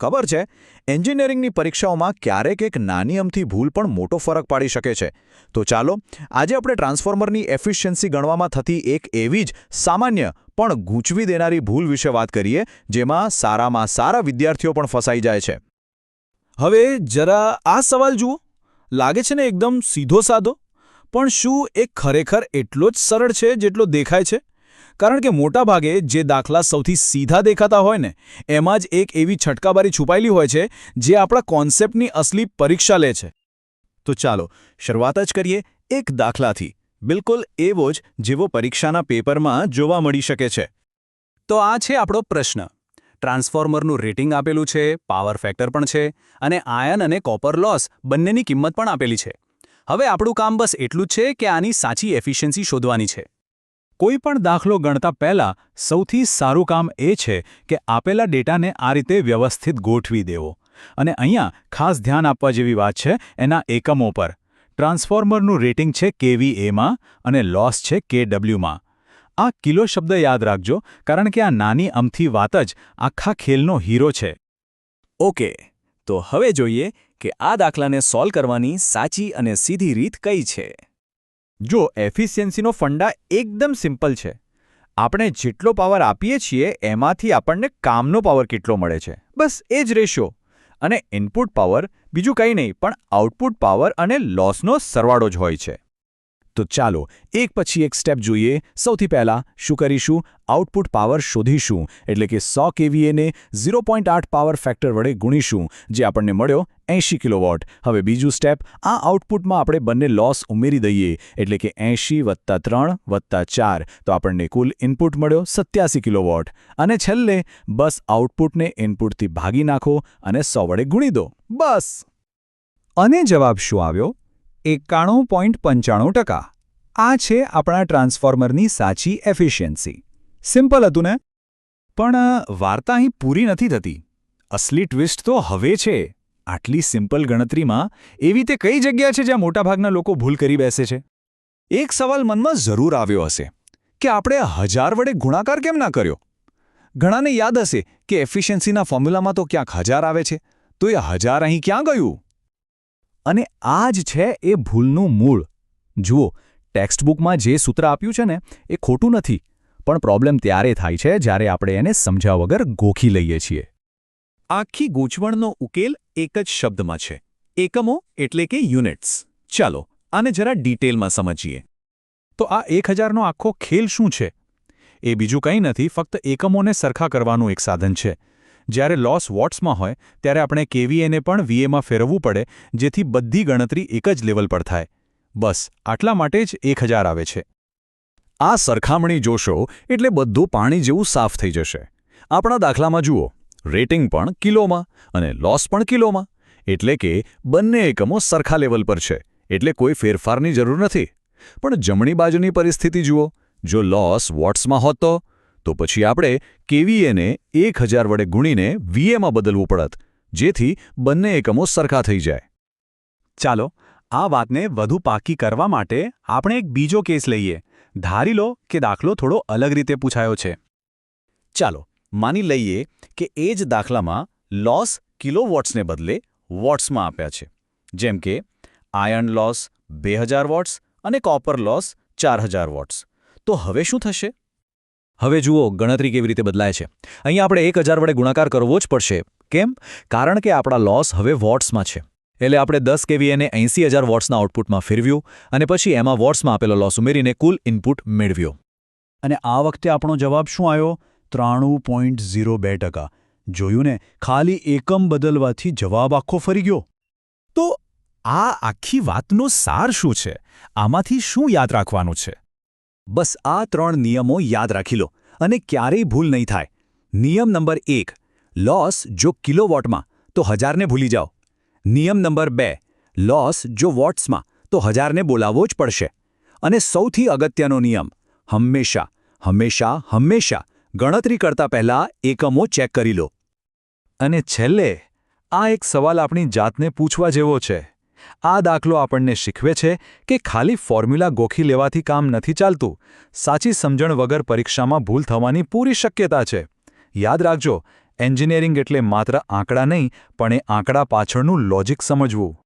ખબર છે, એન્જિનિયરિંગની પરીક્ષાઓમાં ક્યારેક એક નાની અમથી ભૂલ પણ મોટો ફરક પાડી શકે છે. તો ચાલો આજે આપણે ટ્રાન્સફોર્મરની એફિશિયન્સી ગણવામાં થતી એક એવી જ સામાન્ય પણ ગૂંચવી દેનારી ભૂલ વિશે વાત કરીએ, જેમાં સારામાં સારા વિદ્યાર્થીઓ પણ ફસાઈ જાય છે. હવે જરા આ સવાલ જુઓ. લાગે છે ને એકદમ સીધો સાધો, પણ શું એ ખરેખર એટલો જ સરળ છે જેટલો દેખાય છે? કારણ કે મોટાભાગે જે દાખલા સૌથી સીધા દેખાતા હોય ને, એમાં જ એક એવી છટકાબારી છુપાયેલી હોય છે જે આપણા કોન્સેપ્ટની અસલી પરીક્ષા લે છે. તો ચાલો શરૂઆત જ કરીએ એક દાખલાથી, બિલકુલ એવો જ જેવો પરીક્ષાના પેપરમાં જોવા મળી શકે છે. તો આ છે આપણો પ્રશ્ન. ટ્રાન્સફોર્મરનું રેટિંગ આપેલું છે, પાવર ફેક્ટર પણ છે, અને આયન અને કોપર લોસ બંનેની કિંમત પણ આપેલી છે. હવે આપણું કામ બસ એટલું જ છે કે આની સાચી એફિશિયન્સી શોધવાની છે. કોઈ પણ દાખલો ગણતા પહેલાં સૌથી સારું કામ એ છે કે આપેલા ડેટાને આ રીતે વ્યવસ્થિત ગોઠવી દેવો. અને અહીંયા ખાસ ધ્યાન આપવા જેવી વાત છે એના એકમો પર. ટ્રાન્સફોર્મરનું રેટિંગ છે કેવીએમાં અને લોસ છે કેડબ્લ્યુમાં. આ કિલો શબ્દ યાદ રાખજો, કારણ કે આ નાની અમથી વાત જ આખા ખેલનો હીરો છે. ઓકે, તો હવે જોઈએ કે આ દાખલાને સોલ્વ કરવાની સાચી અને સીધી રીત કઈ છે. જો એફિશિયન્સીનો ફંડા એકદમ સિમ્પલ છે. આપણે જેટલો પાવર આપીએ છીએ એમાંથી આપણને કામનો પાવર કેટલો મળે છે, બસ એ જ રેશિયો. અને ઇનપુટ પાવર બીજું કંઈ નહીં પણ આઉટપુટ પાવર અને લોસનો સરવાળો જ હોય છે. તો ચાલો એક પછી એક સ્ટેપ જોઈએ. સૌથી પહેલાં શું કરીશું? આઉટપુટ પાવર શોધીશું, એટલે કે 100 કેવીએને 0.8 પાવર ફેક્ટર વડે ગુણીશું, જે આપણને મળ્યો 80 કિલોવોટ. હવે બીજું સ્ટેપ, આ આઉટપુટમાં આપણે બંને લોસ ઉમેરી દઈએ, એટલે કે 80 + 3 + 4, તો આપણને કુલ ઇનપુટ મળ્યો 87 કિલોવોટ. અને છેલ્લે બસ આઉટપુટને ઇનપુટથી ભાગી નાખો અને 100 વડે ગુણી દો, બસ. અને જવાબ શું આવ્યો? 91.95%. આ છે આપણા ટ્રાન્સફોર્મરની સાચી એફિશિયન્સી. સિમ્પલ હતું ને? પણ વાર્તા અહીં પૂરી નથી થતી. અસલી ટ્વિસ્ટ તો હવે છે. આટલી સિમ્પલ ગણતરીમાં એવી તે કઈ જગ્યા છે જ્યાં મોટાભાગના લોકો ભૂલ કરી બેસે છે? એક સવાલ મનમાં જરૂર આવ્યો હશે કે આપણે 1000 વડે ગુણાકાર કેમ ના કર્યો? ઘણાને યાદ હશે કે એફિશિયન્સીના ફોર્મ્યુલામાં તો ક્યાંક 1000 આવે છે, તો એ 1000 અહીં ક્યાં ગયું? અને આ જ છે એ ભૂલનું મૂળ. જુઓ, ટેક્સ્ટબુકમાં જે સૂત્ર આપ્યું છે ને એ ખોટું નથી, પણ પ્રોબ્લેમ ત્યારે થાય છે જ્યારે આપણે એને સમજ્યા વગર ગોખી લઈએ છીએ. આખી ગૂંચવણનો ઉકેલ એક જ શબ્દમાં છે: એકમો, એટલે કે યુનિટ્સ. ચાલો આને જરા ડિટેલમાં સમજીએ. તો આ 1000નો આખો ખેલ શું છે? એ બીજું કંઈ નથી, ફક્ત એકમોને સરખા કરવાનું એક સાધન છે. જ્યારે લોસ વોટ્સમાં હોય ત્યારે આપણે કેવીએને પણ વીએમાં ફેરવવું પડે, જેથી બધી ગણતરી એક જ લેવલ પર થાય. બસ આટલા માટે જ 1000 આવે છે. આ સરખામણી જોશો એટલે બધું પાણી જેવું સાફ થઈ જશે. આપણા દાખલામાં જુઓ, રેટિંગ પણ કિલોમાં અને લોસ પણ કિલોમાં, એટલે કે બંને એકમો સરખા લેવલ પર છે, એટલે કોઈ ફેરફારની જરૂર નથી. પણ જમણી બાજુની પરિસ્થિતિ જુઓ. જો લોસ વોટ્સમાં હોત તો પછી આપણે કેવીએને 1000 વડે ગુણીને વીએમાં બદલવું પડત, જેથી બંને એકમો સરખા થઈ જાય. ચાલો આ વાતને વધુ પાકી કરવા માટે આપણે એક બીજો કેસ લઈએ. ધારી લો કે દાખલો થોડો અલગ રીતે પૂછાયો છે. ચાલો માની લઈએ કે એ જ દાખલામાં લોસ કિલોવોટ્સને બદલે વોટ્સમાં આપ્યા છે. જેમ કે આયર્ન લોસ 2000 વોટ્સ અને કોપર લોસ 4000 વોટ્સ. તો હવે શું થશે? હવે જુઓ ગણતરી કેવી રીતે બદલાય છે. અહીં આપણે 1000 વડે ગુણાકાર કરવો જ પડશે. કેમ? કારણ કે આપણા લોસ હવે વોટ્સમાં છે. એટલે આપણે 10 કેવીએને 80000 વોટ્સના આઉટપુટમાં ફેરવ્યું અને પછી એમાં વોટ્સમાં આપેલો લોસ ઉમેરીને કુલ ઇનપુટ મેળવ્યો. અને આ વખતે આપણો જવાબ શું આવ્યો? 93.02%. જોયું ને, ખાલી એકમ બદલવાથી જવાબ આખો ફરી ગયો. તો આ આખી વાતનો સાર શું છે? આમાંથી શું યાદ રાખવાનું છે? બસ આ 3 નિયમો યાદ રાખી લો અને ક્યારેય ભૂલ નહીં થાય. નિયમ નંબર 1, લોસ જો કિલોવોટમાં તો 1000ને ભૂલી જાઓ. નિયમ નંબર 2, લોસ જો વોટ્સમાં તો 1000ને બોલાવવો જ પડશે. અને સૌથી અગત્યનો નિયમ, હંમેશા હંમેશા હંમેશા ગણતરી કરતા પહેલાં એકમો ચેક કરી લો. અને છેલ્લે આ એક સવાલ આપણી જાતને પૂછવા જેવો છે. આ દાખલો આપણને શીખવે છે કે ખાલી ફોર્મ્યુલા ગોખી લેવાથી કામ નથી ચાલતું. સાચી સમજણ વગર પરીક્ષામાં ભૂલ થવાની પૂરી શક્યતા છે. યાદ રાખજો, એન્જિનિયરિંગ એટલે માત્ર આંકડા નહીં, પણ એ આંકડા પાછળનું લોજિક સમજવું.